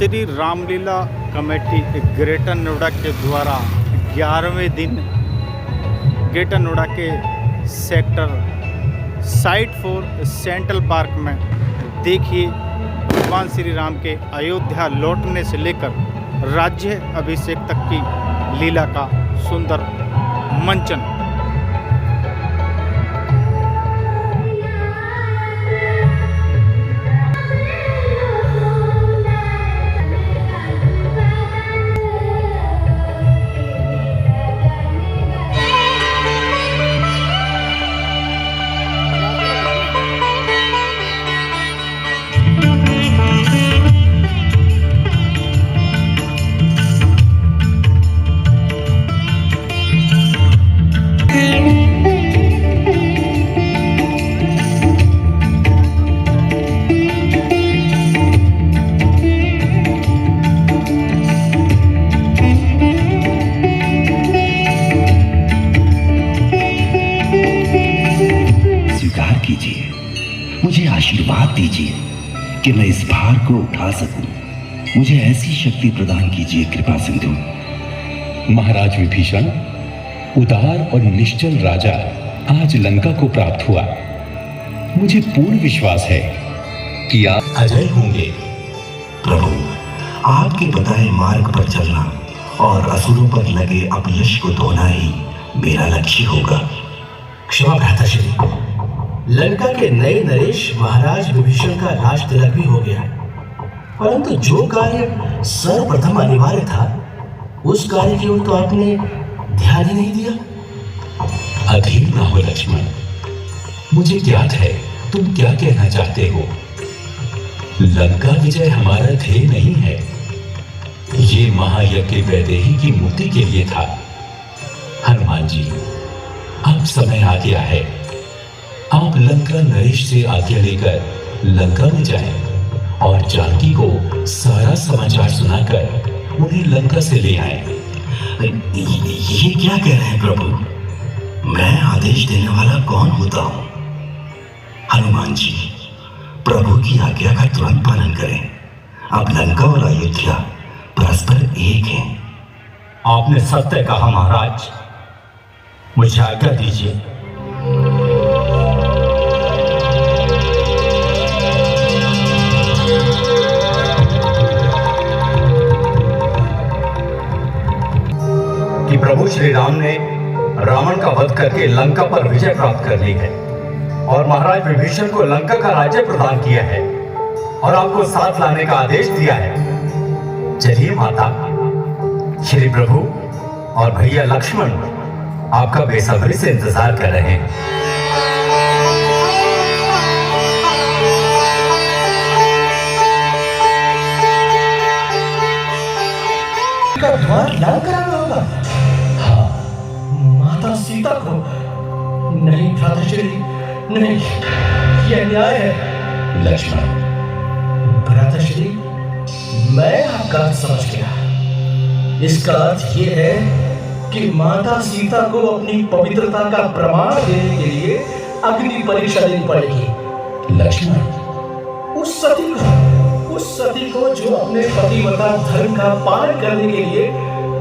Shri Ramlila committee greater Noida के द्वारा 11वें दिन ग्रेटर नोएडा के सेक्टर साइट 4 सेंट्रल पार्क में देखिए भगवान श्री राम के अयोध्या लौटने से लेकर राज्य अभिषेक तक की लीला का सुंदर मंचन। मुझे आशीर्वाद दीजिए कि मैं इस भार को उठा सकूं। मुझे ऐसी शक्ति प्रदान कीजिए कृपा सिंधु। महाराज विभीषण, उदार और निश्चल राजा आज लंका को प्राप्त हुआ। मुझे पूर्ण विश्वास है कि आप अजय होंगे। प्रभु, आपके बताए मार्ग पर चलना और असुरों पर लगे अपयश को धोना ही मेरा लक्ष्य होगा। क्षमा भ्राताश्री, लंका के नए नरेश महाराज विभीषण का राज तिलक भी हो गया, परंतु जो कार्य सर्वप्रथम अनिवार्य था उस कार्य की ओर तो आपने ध्यान ही नहीं दिया। अधीर ना हो लक्ष्मण, मुझे ज्ञात है तुम क्या कहना चाहते हो। लंका विजय हमारा ध्येय नहीं है, ये महायज्ञ वैदेही की मुक्ति के लिए था। हनुमान जी, अब समय आ गया है, आप लंका नरेश से आज्ञा लेकर लंका में जाएं और जानकी को सारा समाचार सुनाकर उन्हें लंका से ले आएं। ये क्या कह रहे हैं प्रभु? मैं आदेश देने वाला कौन होता हूं? हनुमान जी, प्रभु की आज्ञा का तुरंत पालन करें। अब लंका और अयोध्या परस्पर एक हैं। आपने सत्य कहा महाराज, मुझे आज्ञा दीजिए। कि प्रभु श्री राम ने रावण का वध करके लंका पर विजय प्राप्त कर ली है और महाराज विभीषण को लंका का राज्य प्रदान किया है और आपको साथ लाने का आदेश दिया है। चलिए माता, श्री प्रभु और भैया लक्ष्मण आपका बेसब्री से इंतजार कर रहे हैं। का द्वार लाल कराना होगा। हाँ, माता सीता को नहीं भ्राताश्री, नहीं, यह अन्याय है। लक्ष्मण, भ्राताश्री, मैं आपका अर्थ समझ गया। इसका अर्थ यह है कि माता सीता को अपनी पवित्रता का प्रमाण देने के लिए अग्नि परीक्षा देनी पड़ेगी। लक्ष्मण, उस सती को जो अपने पतिव्रता धर्म का पालन करने के लिए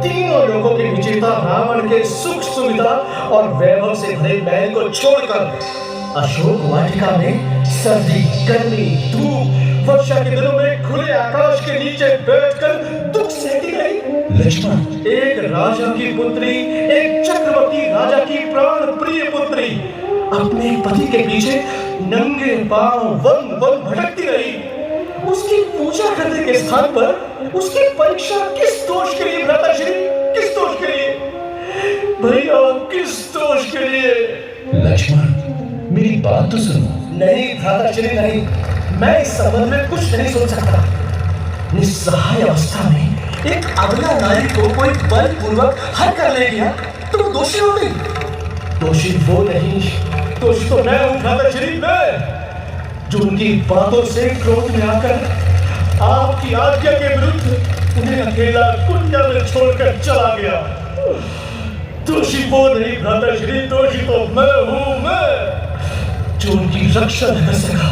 तीनों लोगों के विजेता रावण के सुख सुविधा और वैभव से भरे महल को छोड़कर अशोक वाटिका में सर्दी, गर्मी, धूप, वर्षा के दिनों में खुले आकाश के नीचे बैठकर दुख सहती गई। लक्ष्मण, एक राजा की पुत्री, एक चक्रवर्ती राजा की प्राण प्रिय पुत्री अपने पति के पीछे नंगे पांव वन वन भटकती रही। उसकी पूजा करने के स्थान पर उसकी परीक्षा किस दोष के लिए भ्राताश्री? किस दोष के लिए भैया? किस दोष के लिए? लक्ष्मण, मेरी बात तो सुनो। नहीं भ्राताश्री, नहीं, मैं इस संबंध में कुछ नहीं सोच सकता। निस्सहाय अवस्था में एक अबला नारी को कोई बलपूर्वक हर कर ले गया तो वो दोषी हो गई। दोषी वो नहीं, दोषी तो मैं हूं भ्राताश्री, मैं, जो उनकी बातों से क्रोध में आकर आपकी आज्ञा के विरुद्ध उन्हें अकेला कुटिया में छोड़कर चला गया। दोषी वो नहीं भ्राताश्री, दोषी तो मैं हूं, मैं, जो उनकी रक्षा न कर सका।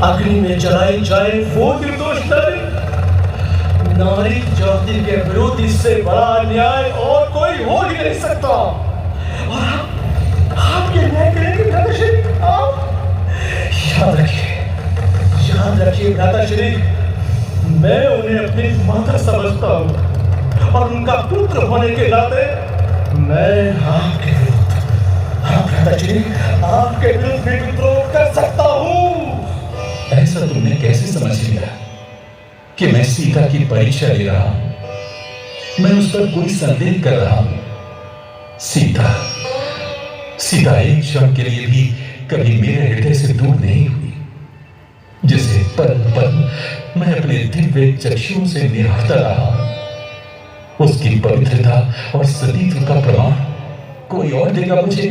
अग्नि में जलाई जाए वो निर्दोष नारी नारी जाति के विरुद्ध इससे बड़ा अन्याय और कोई हो ही नहीं सकता। और आप ये न्याय करेंगे भ्राताश्री? आप याद रखिए भ्राताश्री, मैं उन्हें अपनी माता समझता हूँ और उनका पुत्र होने के नाते मैं आपके विरुद्ध, हाँ भ्राताश्री, आपके विरुद्ध भी विद्रोह कर सकता हूँ। ऐसा तुमने कैसे समझ लिया कि मैं सीता की परीक्षा ले रहा हूं? मैं उस पर कोई संदेह कर रहा हूं। सीता एक क्षण के लिए भी कभी मेरे हृदय से दूर नहीं हुई, जिसे पल पल मैं अपने दिव्य चक्षुओं से निहारता रहा हूं। उसकी पवित्रता और सतीत्व का प्रमाण कोई और देगा मुझे?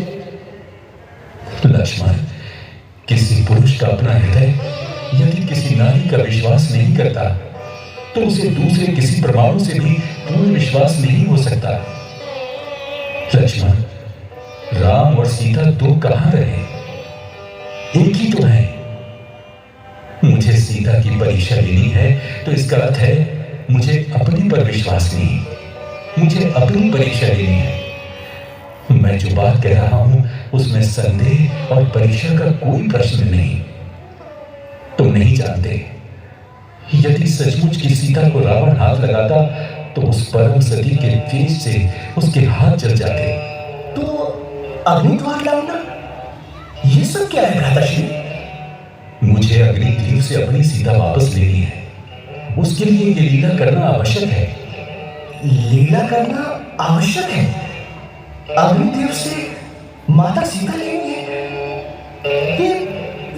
लक्ष्मण, किसी पुरुष का अपना हृदय यदि किसी नारी का विश्वास नहीं करता तो उसे दूसरे किसी प्रमाणों से भी पूर्ण विश्वास नहीं हो सकता। लक्ष्मण, राम और सीता दो कहां रहे? एक ही तो है। मुझे सीता की परीक्षा लेनी है तो इसका अर्थ है मुझे अपने पर विश्वास नहीं, मुझे अपनी परीक्षा लेनी है। मैं जो बात कह रहा हूं उसमें संदेह और परीक्षा का कोई प्रश्न नहीं। तुम नहीं जानते, यदि सचमुच की सीता को रावण हाथ लगाता तो उस परम सती के तेज से उसके हाथ जल जाते। तो अग्निद्वार लाऊंगा, ये सब क्या है भ्राताश्री? मुझे अग्निदेव से अपनी सीता वापस लेनी है। उसके लिए ये लीला करना आवश्यक है। लीला करना आवश्यक है? अग्निदेव से माता सीता लेनी है?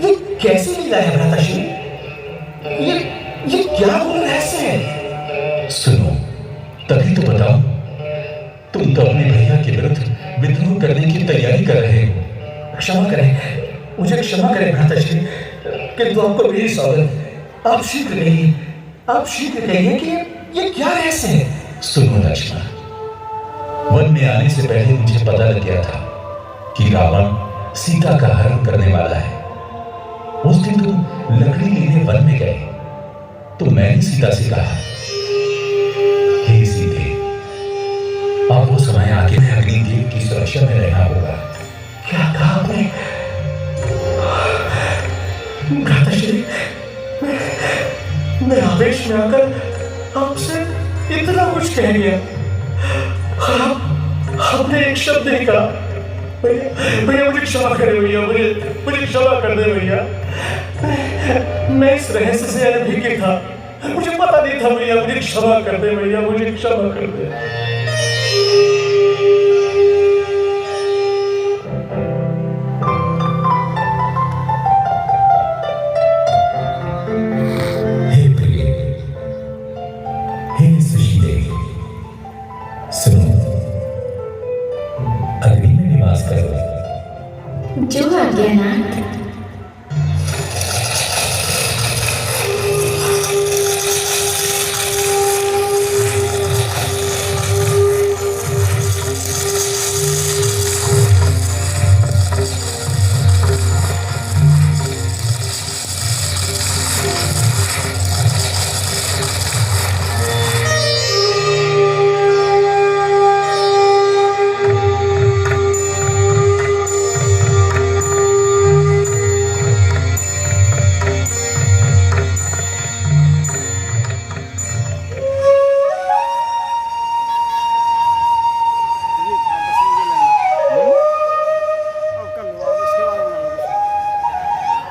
ये कैसी लीला है भ्राताश्री? ये क्या गुप्त रहस्य है? सुनो, तभी तो बताओ। तुम तो अपने भैया के विरुद्ध विद्रोह करने की तैयारी कर रहे हो। क्षमा करें, मुझे क्षमा करें भ्राताश्री, किंतु आपको मेरी सौगंध, आप शीघ्र कहिए कि ये क्या रहस्य है? सुनो लक्ष्मण, वन में आने से पहले मुझे पता लग गया था कि रावण सीता का हरण करने वाला है। उस दिन तुम लकड़ी लेने वन में गए तो मैंने सीता से कहा, हे सीते, अब वो समय आगे में अग्निदेव की सुरक्षा में रहना होगा। क्या कहा आपने? भ्राताश्री, मैं आवेश में आकर आपसे इतना कुछ कह गया, आपने एक शब्द नहीं कहा। भैया मुझे क्षमा करें, भैया मुझे क्षमा कर दे भैया। मैं इस रहस्य से अनभिज्ञ था, मुझे पता नहीं था भैया, मुझे क्षमा कर दे भैया, मुझे क्षमा कर दे। हे प्रिय, हे सुशीले, सुनो, अग्नि में निवास करो। जो आज्ञानाथ।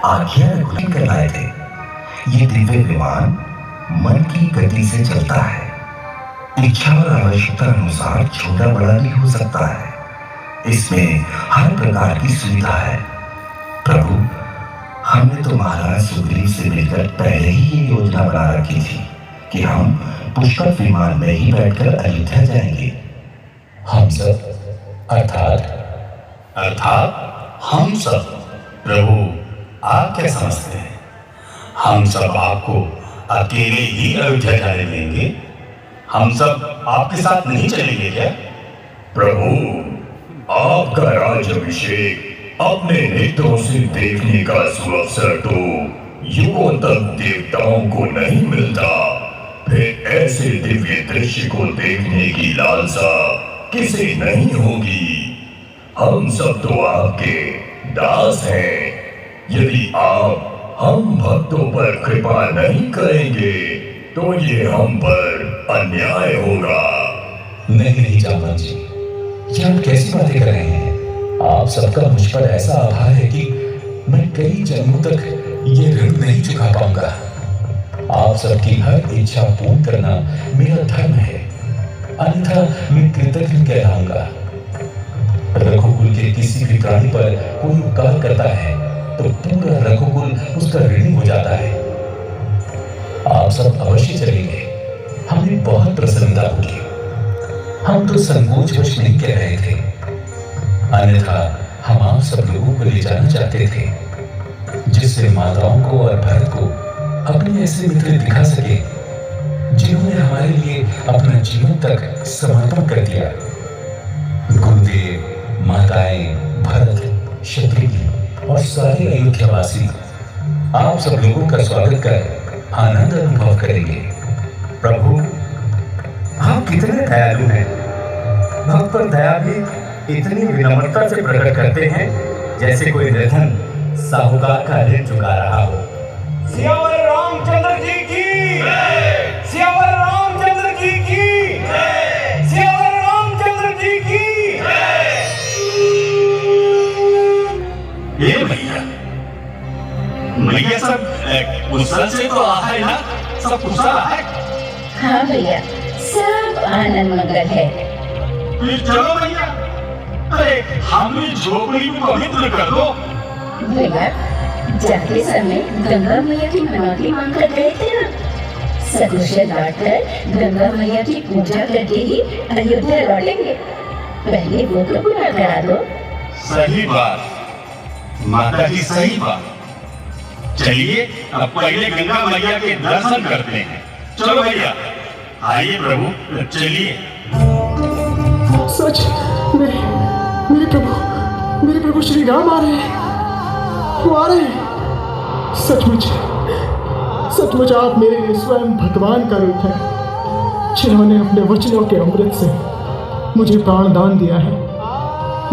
आज्ञा उल्लंघन कर लाए थे। ये दिव्य विमान मन की गति से चलता है। इच्छा और आवश्यकता अनुसार छोटा बड़ा भी हो सकता है। इसमें हर प्रकार की सुविधा है। प्रभु, हमने तो महाराज सुग्रीव से मिलकर पहले ही ये योजना बना रखी थी कि हम पुष्पक विमान में ही बैठकर अयोध्या जाएंगे। हम सब अर्थात हम सब? प्रभु, आप क्या समझते हैं? हम सब आपको अकेले ही अयोध्या जाने देंगे? हम सब आपके साथ नहीं चलेंगे क्या? प्रभु, आपका राज्याभिषेक अपने नेत्रों से देखने का सुअवसर तो युगों तक देवताओं को नहीं मिलता। फिर ऐसे ऐसे दिव्य दृश्य को देखने की लालसा किसे नहीं होगी। हम सब तो आपके दास हैं। यदि आप हम भक्तों पर कृपा नहीं करेंगे तो ये हम पर अन्याय होगा। नहीं नहीं जामवंत जी, ये आप कैसी बातें कर रहे हैं? आप सबका मुझ पर ऐसा आभार है कि मैं कई जन्मों तक ये ऋण नहीं चुका पाऊंगा। आप सबकी हर इच्छा पूर्ण करना मेरा धर्म है, अन्यथा मैं कृतज्ञ कहलाऊंगा। रघुकुल के किसी भी प्राणी पर कोई उपकार करता है तो पूरा रघुकुल उसका ऋणी हो जाता है। आप सब अवश्य चलेंगे, हमें बहुत प्रसन्नता होगी। हम तो संकोचवश नहीं कह रहे थे, अन्यथा हम आप सब लोगों को ले जाना चाहते थे, जिससे माताओं को और भरत को अपने ऐसे मित्र दिखा सके जिन्होंने हमारे लिए अपना जीवन तक समर्पण कर दिया। गुरुदेव, माताएं, भरत, शत्रुघ्न और सारे अयोध्यावासी आप सब लोगों का स्वागत कर आनंद अनुभव करेंगे। प्रभु, आप कितने दयालु हैं। भक्त पर दया भी इतनी विनम्रता से प्रकट करते हैं जैसे कोई निर्धन साहूकार का ऋण चुका रहा हो। सियावर रामचंद्र जी की, सियावर रामचंद्र जी की, सियावर रामचंद्र जी की। ये भैया भैया सब कुशल से तो आ है ना? सब कुशल है? हाँ भैया, सब आनंद मंगल है। फिर चलो भैया, अरे हमें झोपड़ी को पवित्र कर दो। भैया, जाते समय गंगा मैया की मनौती मांग कर गए थे ना, सकुशल लौटकर गंगा मैया की पूजा करके ही अयोध्या लौटेंगे। पहले वो तो पूरा करा दो। सही बात माता जी, सही बात। चलिए अब पहले गंगा मैया के दर्शन करते हैं। चलो भैया, आइए प्रभु, चलिए। सच, मेरे प्रभु श्री राम आ रहे हैं, वो आ रहे हैं। सचमुच आप मेरे लिए स्वयं भगवान का रूप है, जिन्होंने अपने वचनों के अमृत से मुझे प्राण दान दिया है।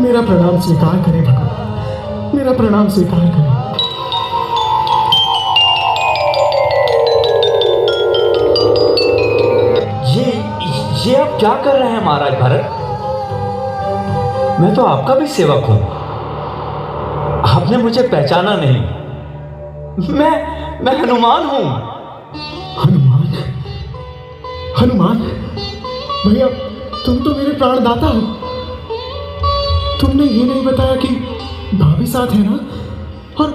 मेरा प्रणाम स्वीकार करें भगवान, मेरा प्रणाम स्वीकार करें। ये आप क्या कर रहे हैं महाराज भरत? मैं तो आपका भी सेवक हूं। आपने मुझे पहचाना नहीं। मैं हनुमान हूं। हनुमान भैया, तुम तो मेरे प्राणदाता हो। तुमने ये नहीं बताया कि भाभी साथ है ना? और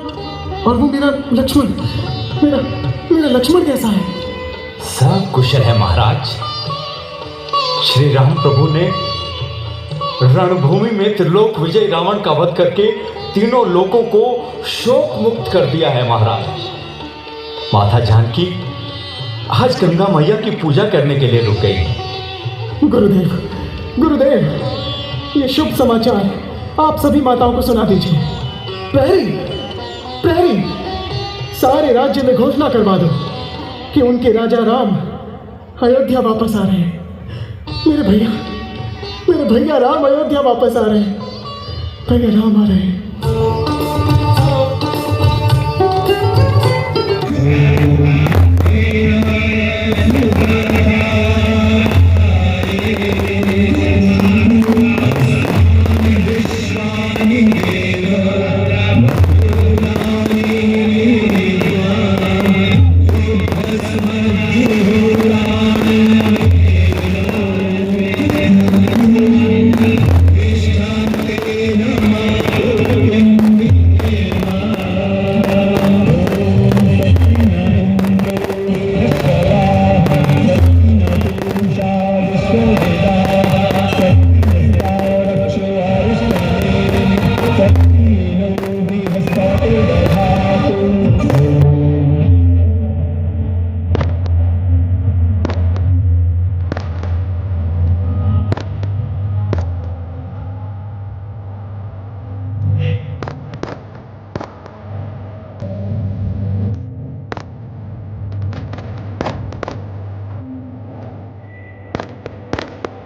वो मेरा लक्ष्मण कैसा है? सब कुशल है महाराज। श्री राम प्रभु ने रणभूमि में त्रिलोक विजय रावण का वध करके तीनों लोकों को शोक मुक्त कर दिया है महाराज। माता जानकी आज गंगा मैया की पूजा करने के लिए रुक गई। गुरुदेव, ये शुभ समाचार आप सभी माताओं को सुना दीजिए। प्रहरी, सारे राज्य में घोषणा करवा दो कि उनके राजा राम अयोध्या वापस आ रहे हैं। मेरे भैया राम अयोध्या वापस आ रहे हैं। भैया राम आ रहे हैं।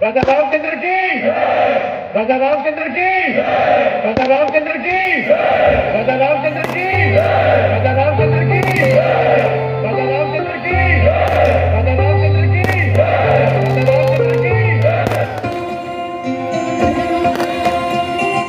राजा रामचंद्र की, राजा रामचंद्र की, राजा रामचंद्र की, राजा रामचंद्र की।